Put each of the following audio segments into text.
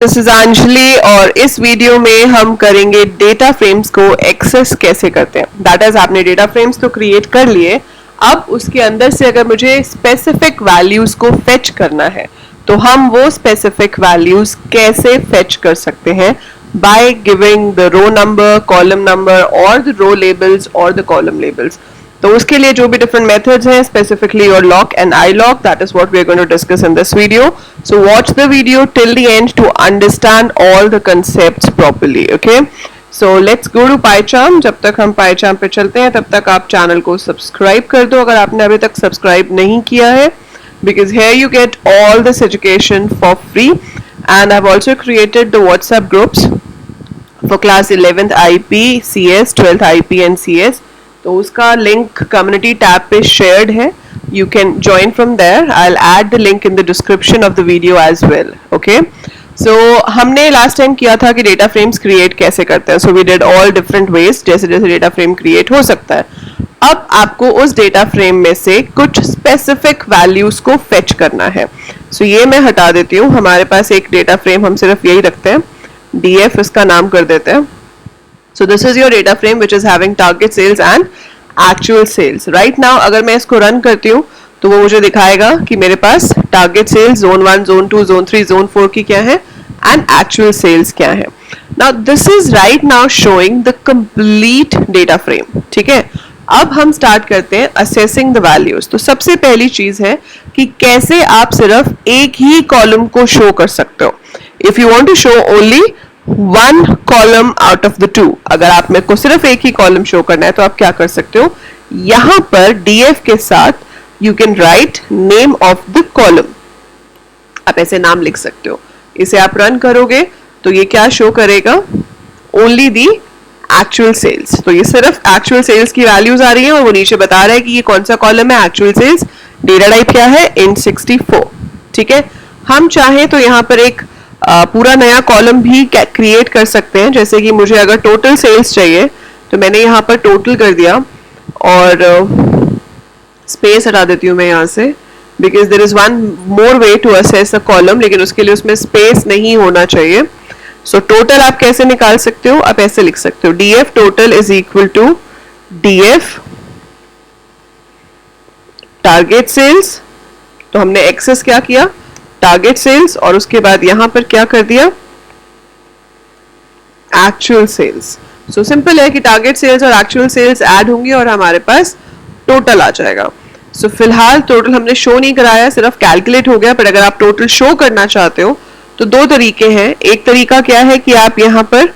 This is Anjali और इस video में हम करेंगे डेटा फ्रेम्स को एक्सेस कैसे करते हैं। दैट इज आपने डेटा फ्रेम्स तो क्रिएट कर लिए, अब उसके अंदर से अगर मुझे स्पेसिफिक वैल्यूज को फेच करना है तो हम वो स्पेसिफिक वैल्यूज कैसे फेच कर सकते हैं by giving the row number, column number और द रो लेबल्स और द कॉलम लेबल्स। तो उसके लिए जो भी डिफरेंट मेथड्स हैं, specifically your loc and iloc, that is what we are going to discuss in this video. So watch the video till the end to understand all the concepts properly. Okay, so let's go to PyCharm. जब तक हम पाइचार्म पे चलते हैं तब तक आप channel को सब्सक्राइब कर दो अगर आपने अभी तक सब्सक्राइब नहीं किया है, because here you get all this education for free, and I've also created the WhatsApp groups for class 11th IP, CS, 12th IP and CS. तो उसका लिंक कम्युनिटी टैब पे शेयर्ड है, you can join from there. I will add the link in the description of the video as well. Okay, so हमने last time किया था कि data frames create कैसे करते हैं। So we did all different ways, जैसे जैसे data frame create हो सकता है। अब आपको उस डेटा फ्रेम में से कुछ स्पेसिफिक वैल्यूज को फेच करना है। सो ये मैं हटा देती हूँ, हमारे पास एक डेटा फ्रेम हम सिर्फ यही रखते हैं, DF इसका नाम कर देते हैं। So this is your data frame which is having target sales and actual sales. Right now अगर मैं इसको रन करती हूँ तो वो मुझे दिखाएगा कि मेरे पास target sales zone 1, zone 2, zone 3, zone 4 की क्या है एंड एक्चुअल सेल्स क्या है। Now this is right now showing the complete data frame. ठीक है, अब हम स्टार्ट करते हैं असेसिंग द वैल्यूज। तो सबसे पहली चीज है कि कैसे आप सिर्फ एक ही कॉलम को शो कर सकते हो। If you want to show only one column out of the two, अगर आप मेरे को सिर्फ एक ही कॉलम शो करना है तो आप क्या कर सकते हो, यहां पर DF के साथ you can write name of the column, आप ऐसे नाम लिख सकते हो। इसे आप रन करोगे तो ये क्या शो करेगा, ओनली दी एक्चुअल सेल्स। तो ये सिर्फ एक्चुअल सेल्स की वैल्यूज आ रही है और वो नीचे बता रहा है कि ये कौन सा कॉलम है, एक्चुअल सेल्स, डेटा टाइप क्या है, int 64। ठीक है, हम चाहें तो यहाँ पर एक पूरा नया कॉलम भी क्रिएट कर सकते हैं। जैसे कि मुझे अगर टोटल सेल्स चाहिए तो मैंने यहाँ पर टोटल कर दिया और स्पेस हटा देती हूँ मैं यहाँ से, because there is one more way to access a column, लेकिन उसके लिए उसमें स्पेस नहीं होना चाहिए। सो टोटल आप कैसे निकाल सकते हो, आप ऐसे लिख सकते हो, DF total is equal to DF target sales. तो हमने एक्सेस क्या किया, टारगेट सेल्स, और उसके बाद यहां पर क्या कर दिया, एक्चुअल सेल्स। सो सिंपल है कि टारगेट सेल्स और एक्चुअल सेल्स ऐड होंगी और हमारे पास टोटल आ जाएगा। सो फिलहाल टोटल हमने शो नहीं कराया, सिर्फ कैलकुलेट हो गया। पर अगर आप टोटल शो करना चाहते हो तो दो तरीके हैं। एक तरीका क्या है कि आप यहाँ पर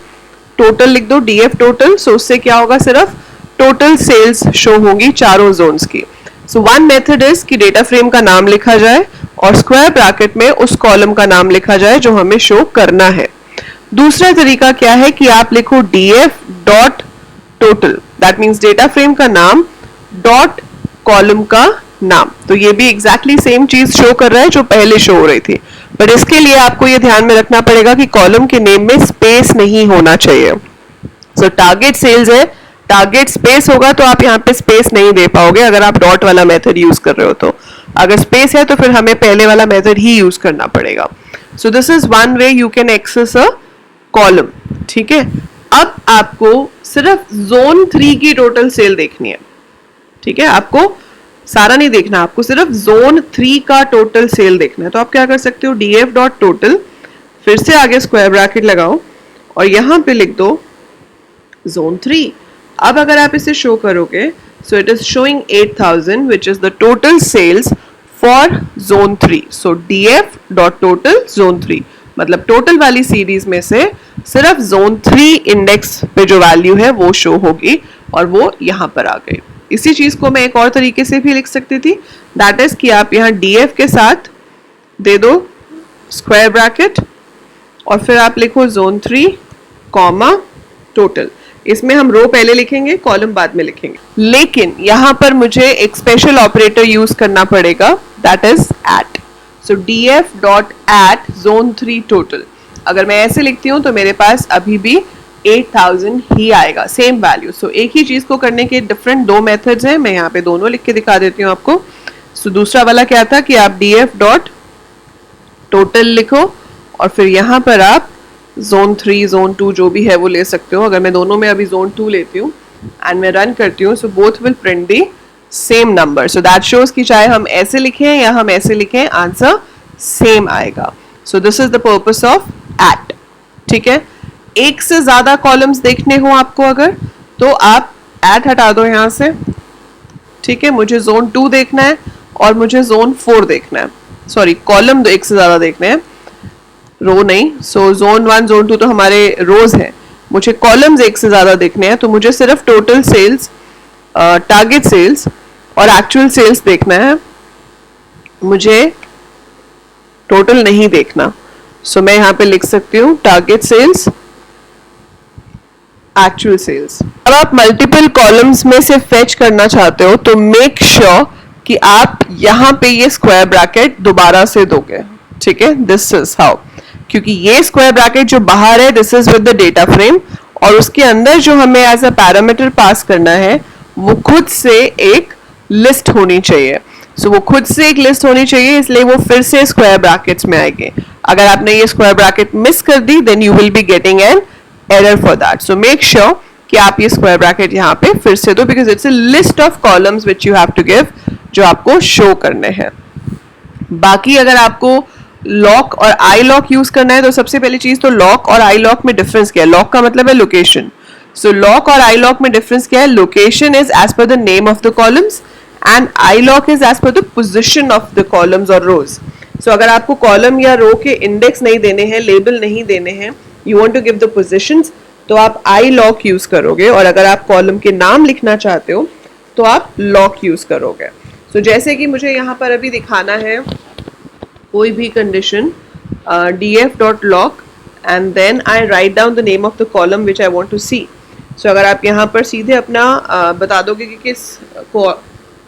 टोटल लिख दो, DF टोटल। सो उससे क्या होगा, सिर्फ टोटल सेल्स शो होंगी चारों जोन्स की। सो वन मेथड इज कि डेटा फ्रेम का नाम लिखा जाए और स्क्वायर ब्रैकेट में उस कॉलम का नाम लिखा जाए जो हमें शो करना है। दूसरा तरीका क्या है कि आप लिखो DF dot total, that means data frame का नाम डॉट कॉलम का नाम। तो ये भी एग्जैक्टली सेम चीज शो कर रहा है जो पहले शो हो रही थी, बट इसके लिए आपको ये ध्यान में रखना पड़ेगा कि कॉलम के नेम में स्पेस नहीं होना चाहिए। सो टारगेट सेल्स है, टारगेट स्पेस होगा तो आप यहाँ पे स्पेस नहीं दे पाओगे अगर आप डॉट वाला मेथड यूज कर रहे हो। तो अगर स्पेस है तो फिर हमें पहले वाला मेथड ही यूज करना पड़ेगा। So this is one way you can access a column. ठीक है, अब आपको सिर्फ जोन 3 की टोटल सेल देखनी है। ठीक है, आपको सारा नहीं देखना, आपको सिर्फ जोन 3 का टोटल सेल देखना है। तो आप क्या कर सकते हो, DF डॉट टोटल, फिर से आगे स्क्वायर ब्रैकेट लगाओ और यहां पे लिख दो जोन 3। अब अगर आप इसे शो करोगे, so it is showing 8000 which is the total sales for zone 3. so DF dot total zone 3, मतलब टोटल वाली सीरीज में से सिर्फ जोन 3 इंडेक्स पे जो वैल्यू है वो शो होगी और वो यहां पर आ गई। इसी चीज को मैं एक और तरीके से भी लिख सकती थी, दैट इज कि आप यहाँ DF के साथ दे दो स्क्वायर ब्रैकेट और फिर आप लिखो जोन 3 कॉमा टोटल। इसमें हम रो पहले लिखेंगे, कॉलम बाद में लिखेंगे, लेकिन यहां पर मुझे एक स्पेशल ऑपरेटर यूज करना पड़ेगा, that is at. So DF dot at zone 3 total. अगर मैं ऐसे लिखती हूं तो मेरे पास अभी भी 8000 ही आएगा, सेम वैल्यू। सो एक ही चीज को करने के डिफरेंट दो मेथड्स हैं, मैं यहाँ पे दोनों लिख के दिखा देती हूँ आपको। सो दूसरा वाला क्या था कि आप DF डॉट टोटल लिखो और फिर यहाँ पर आप जोन 3 जोन 2 जो भी है वो ले सकते हो। अगर मैं दोनों में अभी जोन 2 लेती हूँ एंड मैं रन करती हूँ, so both will print the same number. So that shows कि चाहे हम ऐसे लिखें या हम ऐसे लिखें, आंसर सेम आएगा। So this is the purpose of at. ठीक है, एक से ज्यादा कॉलम्स देखने हो आपको अगर, तो आप एट हटा दो यहाँ से। ठीक है, मुझे जोन 2 देखना है और मुझे जोन 4 देखना है, सॉरी कॉलम एक से ज्यादा देखने हैं, रो नहीं। सो जोन 1 जोन 2 तो हमारे रोज हैं, मुझे कॉलम्स एक से ज्यादा देखने हैं। तो मुझे सिर्फ टोटल सेल्स, टारगेट सेल्स और एक्चुअल सेल्स देखना है, मुझे टोटल नहीं देखना। सो मैं यहाँ पे लिख सकती हूँ टारगेट सेल्स, एक्चुअल सेल्स। अब आप मल्टीपल कॉलम्स में से फेच करना चाहते हो तो मेक श्योर कि आप यहाँ पे ये स्क्वायर ब्रैकेट दोबारा से दोगे। ठीक है, दिस इज हाउ, क्योंकि ये स्क्वायर ब्रैकेट जो बाहर है this is with the data frame, और उसके अंदर जो हमें एज अ पैरामीटर पास करना है वो खुद से एक लिस्ट होनी चाहिए। सो वो खुद से एक लिस्ट होनी चाहिए, इसलिए वो फिर से स्क्वायर ब्रैकेट्स में आएंगे। अगर आपने ये स्क्वायर ब्रैकेट मिस कर दी then you will be getting an error for that. So make sure कि आप ये स्क्वायर ब्रैकेट यहाँ पे फिर से दो, because it's a list of columns which you have to give, जो आपको शो करने हैं। बाकी अगर आपको लॉक और आई लॉक यूज करना है तो सबसे पहली चीज तो लॉक और आई लॉक में डिफरेंस क्या है। लॉक का मतलब है लोकेशन। सो लॉक और आई लॉक में डिफरेंस क्या है, location is as per the name of the columns and iloc is as per the position of the columns और रोज। सो अगर आपको कॉलम या रो के इंडेक्स नहीं देने हैं, लेबल नहीं देने हैं, you want to give the positions, तो आप आई लॉक यूज करोगे। और अगर आप कॉलम के नाम लिखना चाहते हो तो आप लॉक यूज करोगे। सो जैसे कि मुझे यहाँ पर अभी दिखाना है कोई भी condition, df.lock and then I write down the name of the column which I want to see. So अगर आप यहाँ पर सीधे अपना बता दोगे कि किस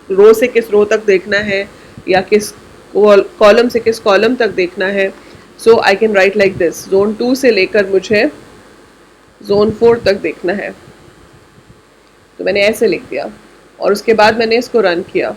रो से किस रो तक देखना है या किस कॉलम से किस कॉलम तक देखना है, so I can write like this, zone 2 से लेकर मुझे जोन 4 तक देखना है, तो मैंने ऐसे लिख दिया और उसके बाद मैंने इसको रन किया।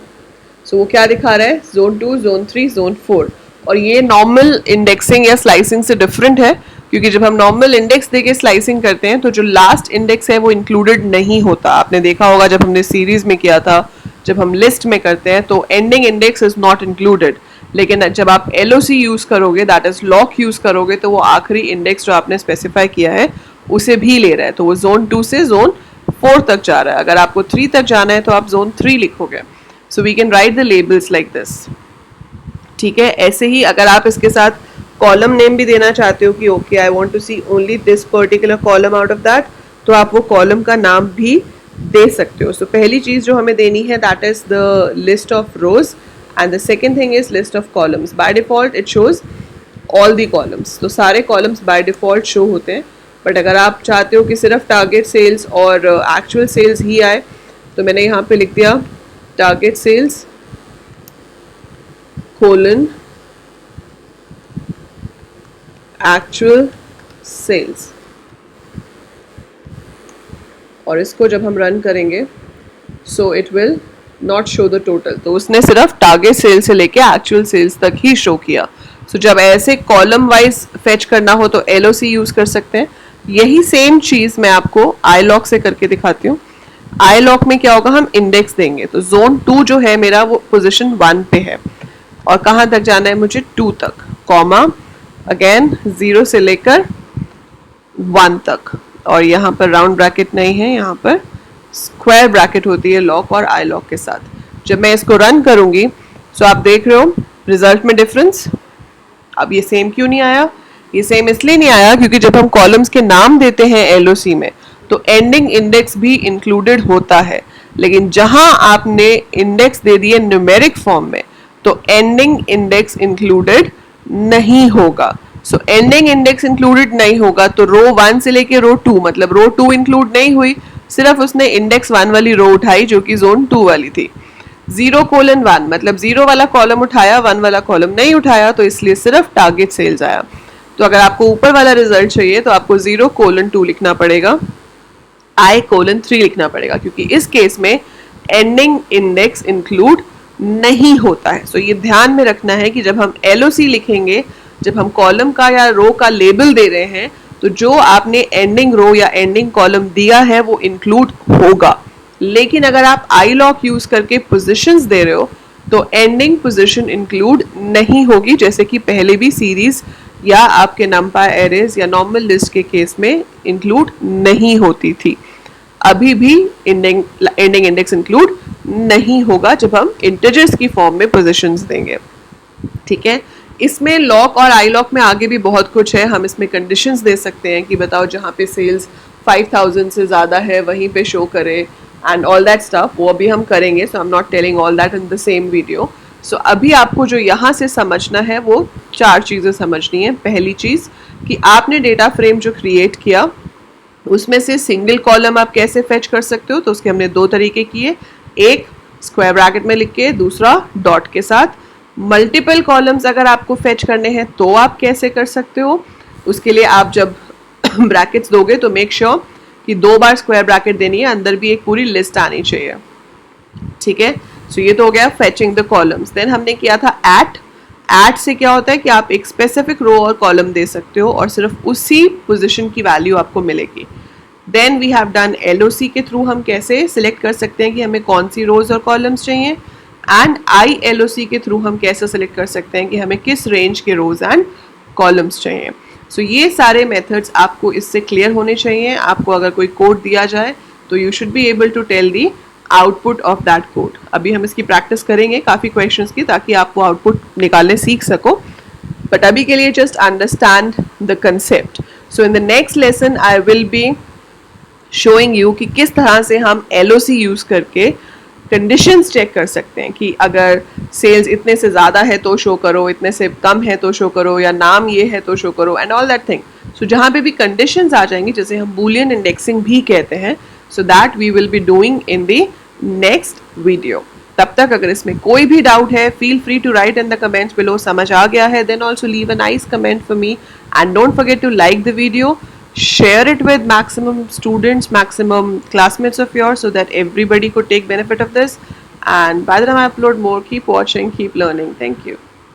सो वो क्या दिखा रहा है, जोन 2, जोन 3, जोन 4। और ये नॉर्मल इंडेक्सिंग या स्लाइसिंग से डिफरेंट है, क्योंकि जब हम नॉर्मल इंडेक्स देके स्लाइसिंग करते हैं तो जो लास्ट इंडेक्स है वो इंक्लूडेड नहीं होता। आपने देखा होगा जब हमने सीरीज में किया था, जब हम लिस्ट में करते हैं तो ending index is not included, लेकिन जब आप LOC यूज करोगे, दैट इज लॉक यूज करोगे, तो वो आखिरी इंडेक्स जो आपने स्पेसिफाई किया है उसे भी ले रहा है। तो वो जोन 2 से जोन 4 तक जा रहा है। अगर आपको 3 तक जाना है तो आप जोन 3 लिखोगे। So we can write the labels like this. ठीक है, ऐसे ही अगर आप इसके साथ कॉलम नेम भी देना चाहते हो कि okay I want to see only this particular column out of that, तो आप वो कॉलम का नाम भी दे सकते हो। सो पहली चीज जो हमें देनी है that is the list of rose and the second thing is list of columns. By default it shows all the columns, तो सारे कॉलम्स बाय डिफॉल्ट शो होते हैं। बट अगर आप चाहते हो कि सिर्फ टारगेट सेल्स और एक्चुअल सेल्स ही आए, तो मैंने यहाँ पे लिख दिया target sales colon actual sales, और इसको जब हम रन करेंगे so it will not show the total. तो उसने सिर्फ टारगेट सेल से लेके एक्चुअल सेल्स तक ही शो किया। सो जब ऐसे कॉलम वाइज फेच करना हो तो LOC यूज कर सकते हैं। यही सेम चीज मैं आपको आई लॉक से करके दिखाती हूँ। आई लॉक में क्या होगा, हम इंडेक्स देंगे। तो जोन 2 जो है मेरा वो पोजीशन 1 पे है, और कहाँ तक जाना है मुझे 2 तक, कॉमा अगेन 0 से लेकर 1 तक, और यहाँ पर राउंड ब्रैकेट नहीं है, यहाँ पर स्क्वायर ब्रैकेट होती है लॉक और आई लॉक के साथ। जब मैं इसको रन करूंगी सो आप देख रहे हो रिजल्ट में डिफरेंस। अब ये सेम क्यों नहीं आया, ये सेम इसलिए नहीं आया क्योंकि जब हम कॉलम्स के नाम देते हैं LOC में तो एंडिंग इंडेक्स भी इंक्लूडेड होता है, लेकिन जहां आपने इंडेक्स दे दिए न्यूमेरिक फॉर्म में तो एंडिंग इंडेक्स इंक्लूडेड नहीं होगा। सो एंडिंग इंडेक्स इंक्लूडेड नहीं होगा तो रो 1 से लेके रो 2, मतलब रो 2 इंक्लूड नहीं हुई, सिर्फ उसने इंडेक्स 1 वाली रो उठाई जो कि जोन 2 वाली थी। 0:1 मतलब 0 वाला कॉलम उठाया, 1 वाला कॉलम नहीं उठाया, तो इसलिए सिर्फ टारगेट सेल्स आया। तो अगर आपको ऊपर वाला रिजल्ट चाहिए तो आपको 0:2 लिखना पड़ेगा, I:3 लिखना पड़ेगा, क्योंकि इस केस में एंडिंग इंडेक्स इंक्लूड नहीं होता है। सो ये ध्यान में रखना है कि जब हम LOC लिखेंगे जब हम कॉलम का या रो का लेबल दे रहे हैं तो जो आपने एंडिंग रो या एंडिंग कॉलम दिया है वो इंक्लूड होगा। लेकिन अगर आप आई लॉक यूज करके पोजीशंस दे रहे हो तो एंडिंग पोजीशन इंक्लूड नहीं होगी, जैसे कि पहले भी सीरीज या आपके नंपायर एरेज या नॉर्मल लिस्ट के केस में इंक्लूड नहीं होती थी। अभी भी एंडिंग इंडेक्स इंक्लूड नहीं होगा जब हम इंटीजर्स की फॉर्म में पोजीशंस देंगे। ठीक है, इसमें लॉक और आई लॉक में आगे भी बहुत कुछ है। हम इसमें कंडीशंस दे सकते हैं कि बताओ जहाँ पे सेल्स 5000 से ज़्यादा है वहीं पे शो करे एंड ऑल दैट स्टफ, वो अभी हम करेंगे। So I am not telling all that in the same video. So अभी आपको जो यहाँ से समझना है वो 4 चीज़ें समझनी है। पहली चीज़ कि आपने डेटा फ्रेम जो क्रिएट किया उसमें से सिंगल कॉलम आप कैसे फेच कर सकते हो, तो उसके हमने 2 तरीके किए, एक स्क्वायर ब्रैकेट में लिख के, दूसरा डॉट के साथ। मल्टीपल कॉलम्स अगर आपको फेच करने हैं तो आप कैसे कर सकते हो, उसके लिए आप जब ब्रैकेट्स दोगे तो मेक श्योर कि 2 बार स्क्वायर ब्रैकेट देनी है, अंदर भी एक पूरी लिस्ट आनी चाहिए। ठीक है, सो ये तो हो गया फेचिंग द कॉलम्स। देन हमने किया था एट से क्या होता है कि आप एक स्पेसिफिक रो और कॉलम दे सकते हो और सिर्फ उसी पोजीशन की वैल्यू आपको मिलेगी। Then we have done LOC के थ्रू हम कैसे सिलेक्ट कर सकते हैं कि हमें कौन सी रोज और कॉलम्स चाहिए, एंड ILOC के थ्रू हम कैसे सिलेक्ट कर सकते हैं कि हमें किस रेंज के रोज एंड कॉलम्स चाहिए। सो ये सारे मेथड्स आपको इससे क्लियर होने चाहिए। आपको अगर कोई कोड दिया जाए तो you should be able to tell the output of that code. अभी हम इसकी प्रैक्टिस करेंगे काफ़ी क्वेश्चंस की, ताकि आप वो आउटपुट निकालने सीख सको, बट अभी के लिए just understand the concept. So in the next lesson I will be showing you कि किस तरह से हम LOC यूज़ करके कंडीशंस चेक कर सकते हैं कि अगर सेल्स इतने से ज़्यादा है तो शो करो, इतने से कम है तो शो करो, या नाम ये है तो शो करो, एंड ऑल दैट थिंग। सो जहाँ पे भी कंडीशंस आ जाएंगी, जैसे हम बूलियन इंडेक्सिंग भी कहते हैं, so that we will be doing in the next video. तब तक अगर इसमें कोई भी डाउट है, feel free to write in the comments below. समझ आ गया है, then also leave a nice comment for me, and don't forget to like the video. Share it with maximum students, maximum classmates of yours, so that everybody could take benefit of this. And by the time I upload more, keep watching, keep learning. Thank you.